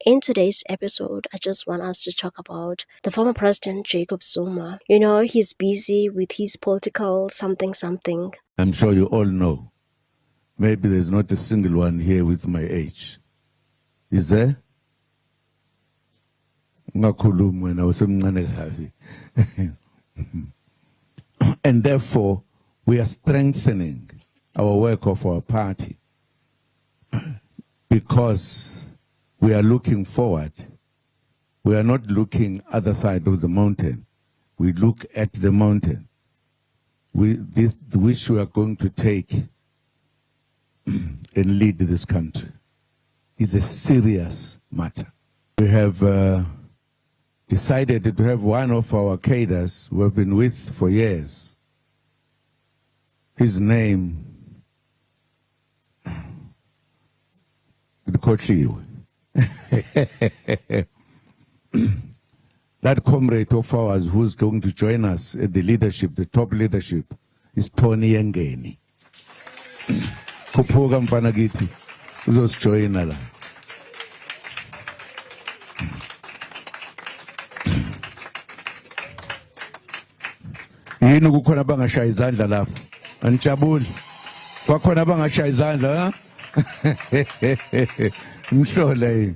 In today's episode, I just want us to talk about the former president Jacob Zuma. You know, he's busy with his political something. I'm sure you all know. Maybe there's not a single one here with my age. Is there? Ngakhuluma wena usemncane kabi. And therefore, we are strengthening our work of our party because we are looking forward. We are not looking other side of the mountain. We look at the mountain. Which we are going to take and lead this country is a serious matter. We have decided to have one of our cadres who have been with for years. His name that comrade of ours who's going to join us at the leadership, the top leadership, is Tony Yengeni. Kuphuka mfana kithi uzosijoyina la. Yini kukhona abangashaya izandla lapho? Anijabuli. Kwakhona abangashaya izandla, ha? Mhlole.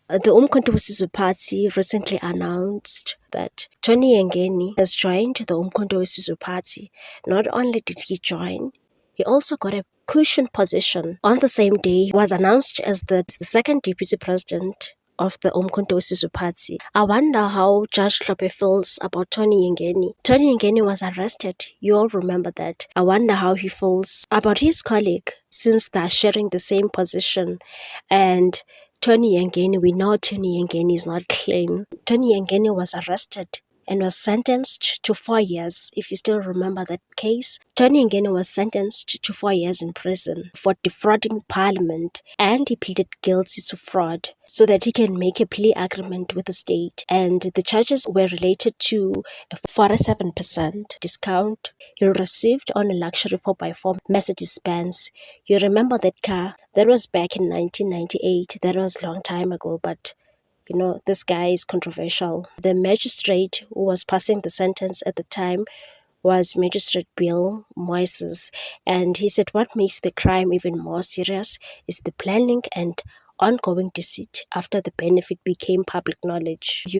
The Umkhonto weSizwe Party recently announced that Tony Yengeni has joined the Umkhonto weSizwe Party. Not only did he join, he also got a cushion position. On the same day, he was announced as the second deputy president of the Umkhonto weSizwe Party. I wonder how Judge Hlophe feels about Tony Yengeni. Tony Yengeni was arrested. You all remember that. I wonder how he feels about his colleague since they're sharing the same position. And Tony Yengeni, we know Tony Yengeni is not clean. Tony Yengeni was arrested and was sentenced to 4 years, if you still remember that case. Tony Yengeni was sentenced to 4 years in prison for defrauding parliament, and he pleaded guilty to fraud so that he can make a plea agreement with the state. And the charges were related to a 47% discount he received on a luxury 4x4 Mercedes-Benz. You remember that car? That was back in 1998. That was a long time ago, but you know, this guy is controversial. The magistrate who was passing the sentence at the time was Magistrate Bill Moises, and he said what makes the crime even more serious is the planning and ongoing deceit after the benefit became public knowledge.